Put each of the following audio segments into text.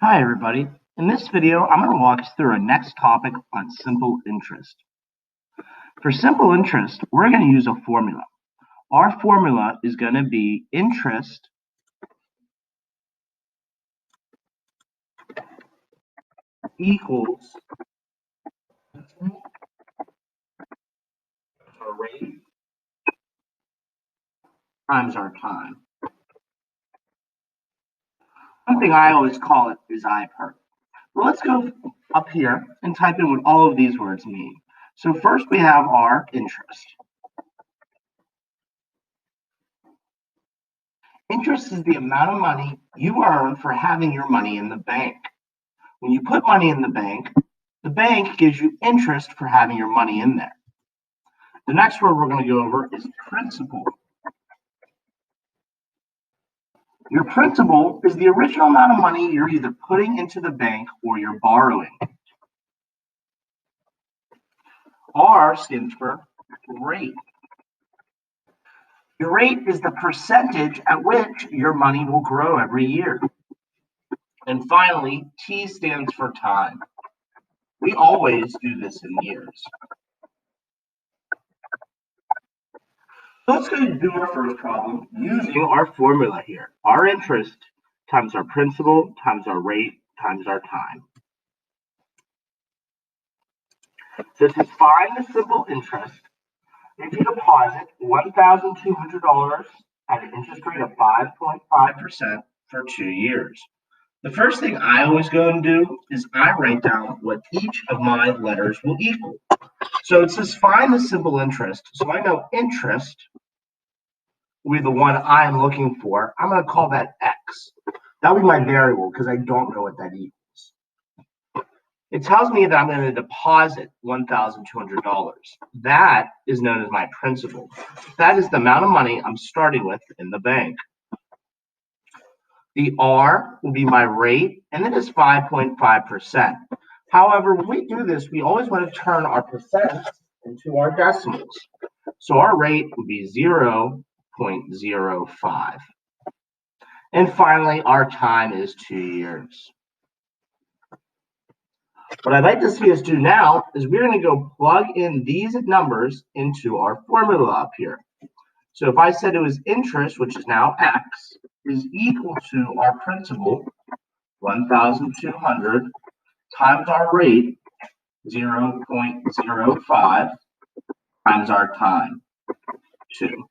Hi everybody. In this video, I'm going to walk us through our next topic on simple interest. For simple interest, we're going to use a formula. Our formula is going to be interest equals our rate times our time. One thing I always call it is IPER. Well, let's go up here and type in what all of these words mean. So first we have our interest. Interest is the amount of money you earn for having your money in the bank. When you put money in the bank gives you interest for having your money in there. The next word we're going to go over is principal. Your principal is the original amount of money you're either putting into the bank or you're borrowing. R stands for rate. Your rate is the percentage at which your money will grow every year. And finally, T stands for time. We always do this in years. So let's go do our first problem using our formula here. Our interest times our principal times our rate times our time. So to find the simple interest, if you deposit $1,200 at an interest rate of 5.5% for 2 years. The first thing I always go and do is I write down what each of my letters will equal. So it says find the simple interest. So I know interest will be the one I'm looking for. I'm going to call that X. That'll be my variable because I don't know what that equals. It tells me that I'm going to deposit $1,200. That is known as my principal. That is the amount of money I'm starting with in the bank. The R will be my rate, and it is 5.5%. However, when we do this, we always want to turn our percent into our decimals. So our rate would be 0.05. And finally, our time is 2 years. What I'd like to see us do now is we're going to go plug in these numbers into our formula up here. So if I said it was interest, which is now X, is equal to our principal, 1,200, times our rate, 0.05, times our time, 2.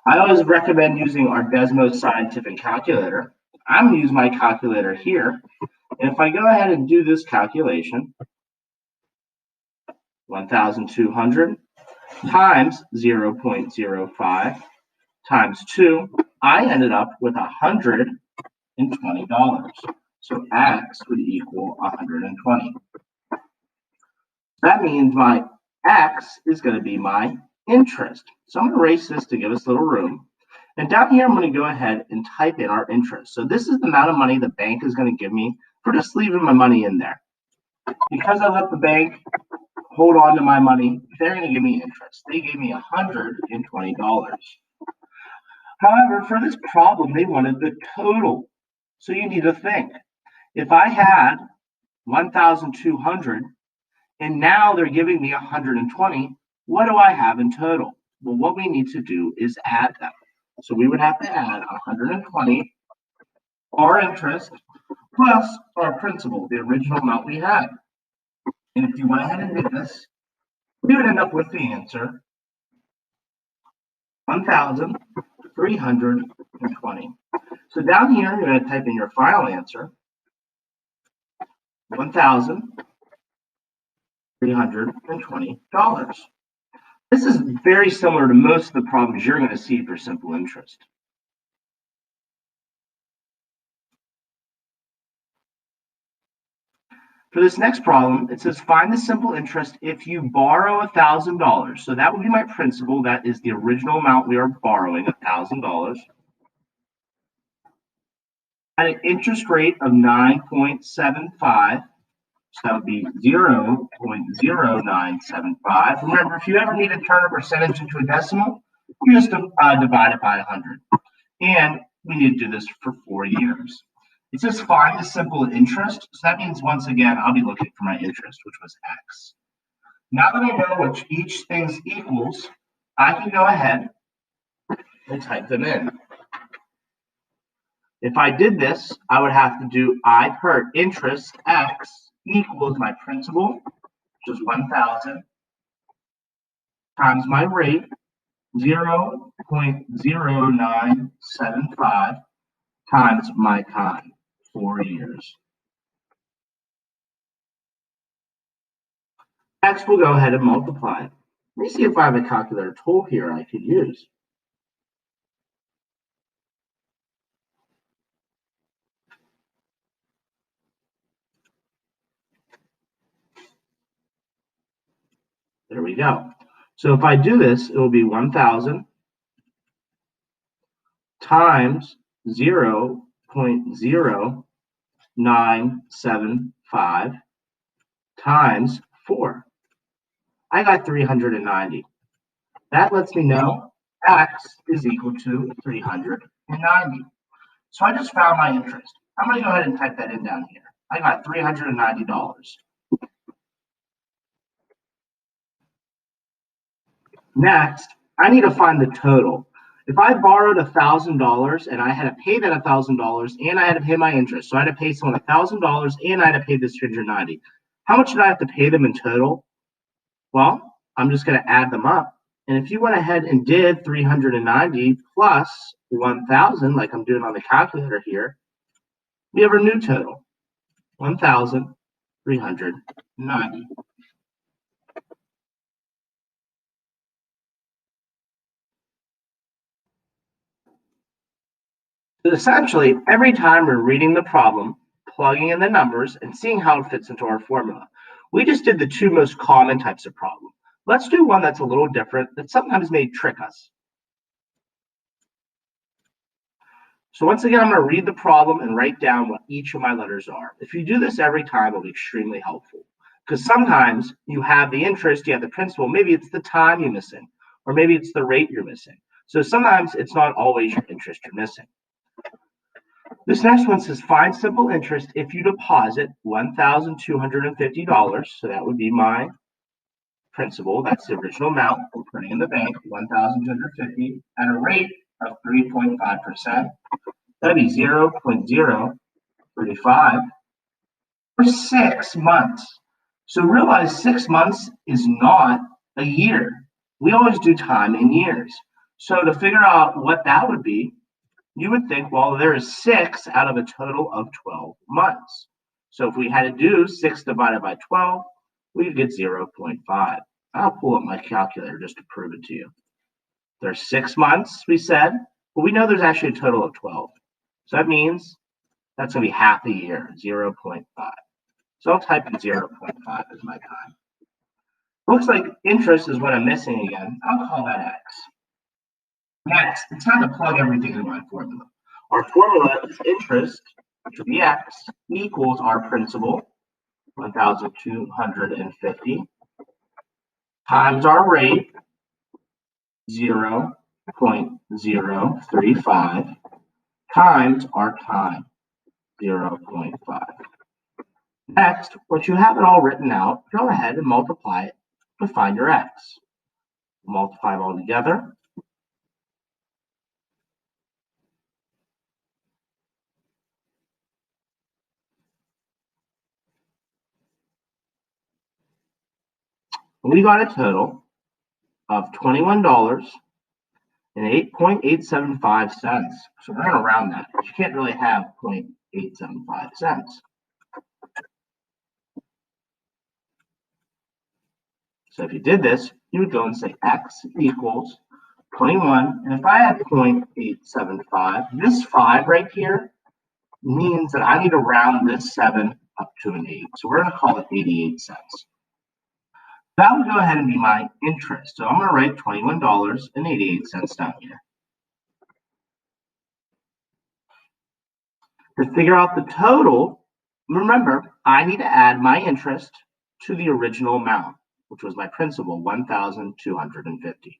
I always recommend using our Desmos Scientific Calculator. I'm going to use my calculator here. And if I go ahead and do this calculation, 1,200 times 0.05 times 2, I ended up with $120. So X would equal 120. That means my X is going to be my interest. So I'm going to erase this to give us a little room. And down here, I'm going to go ahead and type in our interest. So this is the amount of money the bank is going to give me for just leaving my money in there. Because I let the bank hold on to my money, they're going to give me interest. They gave me $120. However, for this problem, they wanted the total. So you need to think. If I had 1,200 and now they're giving me 120, what do I have in total? Well, what we need to do is add them. So we would have to add 120, our interest, plus our principal, the original amount we had. And if you went ahead and did this, we would end up with the answer 1,320. So down here, you're going to type in your final answer, $1,320. This is very similar to most of the problems you're going to see for simple interest. For this next problem, it says find the simple interest if you borrow $1,000. So that would be my principal. That is the original amount we are borrowing, $1,000. At an interest rate of 9.75. So that would be 0.0975. Remember, if you ever need to turn a percentage into a decimal, you just divide it by 100. And we need to do this for 4 years. It says find the simple interest. So that means, once again, I'll be looking for my interest, which was X. Now that I know what each thing equals, I can go ahead and type them in. If I did this, I would have to do I per interest X equals my principal, which is 1,000, times my rate, 0.0975, times my time, 4 years. Next, we'll go ahead and multiply. Let me see if I have a calculator tool here I could use. There we go. So if I do this, it will be 1,000 times 0.0975 times 4. I got 390. That lets me know X is equal to 390. So I just found my interest. I'm going to go ahead and type that in down here. I got $390. Next, I need to find the total. If I borrowed $1,000 and I had to pay that $1,000 and I had to pay my interest, so I had to pay someone $1,000 and I had to pay this 390, how much did I have to pay them in total? Well, I'm just going to add them up. And if you went ahead and did 390 plus 1,000, like I'm doing on the calculator here, we have our new total, 1,390. So essentially, every time we're reading the problem, plugging in the numbers, and seeing how it fits into our formula. We just did the two most common types of problem. Let's do one that's a little different, that sometimes may trick us. So once again, I'm going to read the problem and write down what each of my letters are. If you do this every time, it'll be extremely helpful. Because sometimes you have the interest, you have the principal, maybe it's the time you're missing, or maybe it's the rate you're missing. So sometimes it's not always your interest you're missing. This next one says find simple interest if you deposit $1,250. So that would be my principal. That's the original amount we're putting in the bank, $1,250 at a rate of 3.5%. That'd be 0.035 for 6 months. So realize 6 months is not a year. We always do time in years. So to figure out what that would be, you would think, well, there is 6 out of a total of 12 months. So if we had to do 6 divided by 12, we would get 0.5. I'll pull up my calculator just to prove it to you. There's 6 months, we said, but we know there's actually a total of 12. So that means that's going to be half a year, 0.5. So I'll type in 0.5 as my time. Looks like interest is what I'm missing again. I'll call that X. Next, it's time to plug everything into my formula. Our formula is interest, which will be X, equals our principal, 1,250, times our rate, 0.035, times our time, 0.5. Next, once you have it all written out, go ahead and multiply it to find your X. Multiply them all together. We got a total of $21.08.875. So we're going to round that. You can't really have 0.875 cents. So if you did this, you would go and say X equals 21. And if I had 0.875, this 5 right here means that I need to round this 7 up to an 8. So we're going to call it 88 cents. That would go ahead and be my interest. So I'm going to write $21.88 down here. To figure out the total, remember, I need to add my interest to the original amount, which was my principal, $1,250.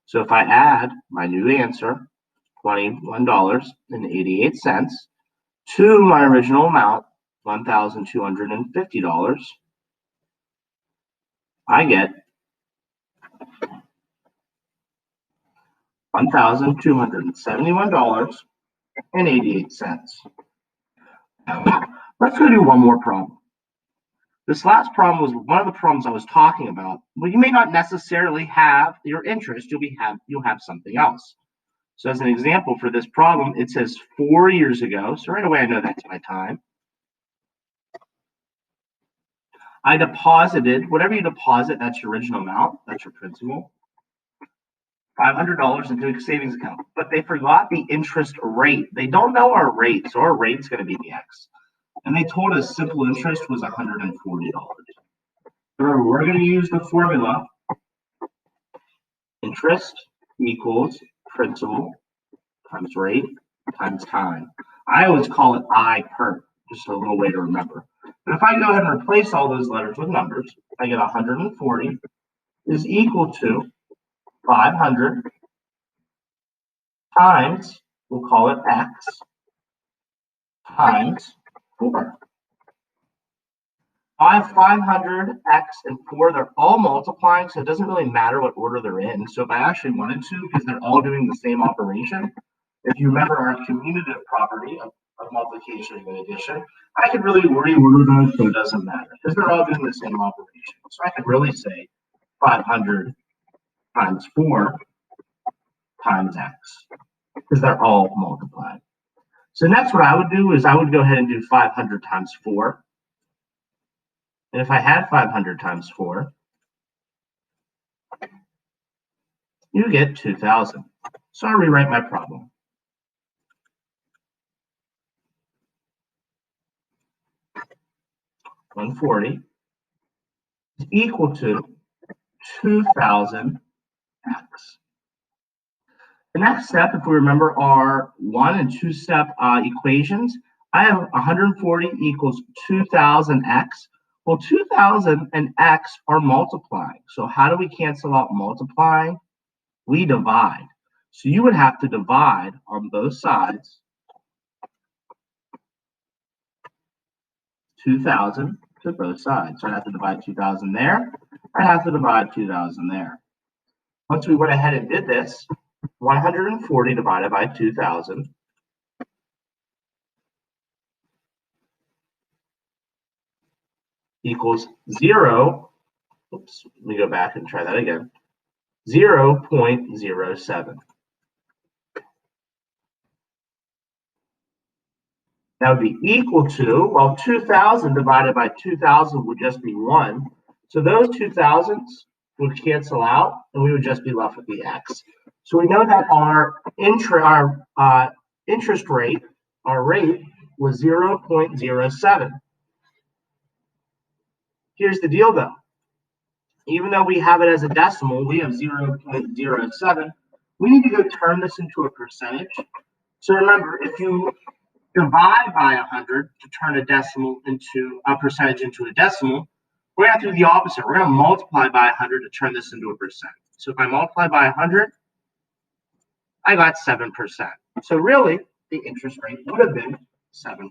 So if I add my new answer, $21.88, to my original amount, $1,250, I get $1,271.88. Let's go do one more problem. This last problem was one of the problems I was talking about. Well, you may not necessarily have your interest, you'll have something else. So as an example for this problem, it says 4 years ago. So right away I know that's my time. I deposited, whatever you deposit, that's your original amount, that's your principal, $500 into a savings account. But they forgot the interest rate. They don't know our rate, so our rate's going to be the X. And they told us simple interest was $140. Remember, we're going to use the formula interest equals principal times rate times time. I always call it I per, just a little way to remember. But if I go ahead and replace all those letters with numbers, I get 140 is equal to 500 times, we'll call it X, times 4. 500, X, and 4, they're all multiplying, so it doesn't really matter what order they're in. So if I actually wanted to, because they're all doing the same operation, if you remember our commutative property of multiplication and addition, I could really reorder those, so it doesn't matter, because they're all doing the same operation. So I could really say 500 times 4 times X, because they're all multiplied. So next what I would do is I would go ahead and do 500 times 4. And if I had 500 times 4, you get 2,000. So I'll rewrite my problem. $140 is equal to 2,000 X. The next step, if we remember our 1 and 2 step equations, I have 140 equals 2,000 X. Well, 2,000 and X are multiplying. So how do we cancel out multiplying? We divide. So you would have to divide on both sides 2,000 to both sides. So I have to divide 2,000 there. I have to divide 2,000 there. Once we went ahead and did this, 140 divided by 2,000 equals 0. Oops, let me go back and try that again. 0.07. That would be equal to, well, 2,000 divided by 2,000 would just be 1. So those 2,000s would cancel out, and we would just be left with the X. So we know that our interest rate, our rate, was 0.07. Here's the deal, though. Even though we have it as a decimal, we have 0.07. We need to go turn this into a percentage. So remember, if you divide by 100 to turn a decimal into a percentage into a decimal, we're going to have to do the opposite. We're going to multiply by 100 to turn this into a percent. So if I multiply by 100, I got 7%. So really, the interest rate would have been 7%.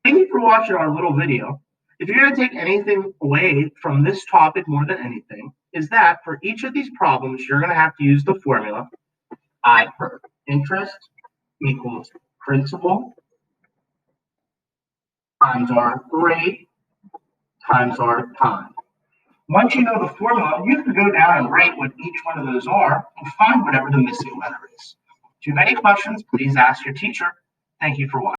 Thank you for watching our little video. If you're going to take anything away from this topic more than anything, is that for each of these problems, you're going to have to use the formula I per. Interest equals principal times our rate times our time. Once you know the formula, you can go down and write what each one of those are and find whatever the missing letter is. If you have any questions, please ask your teacher. Thank you for watching.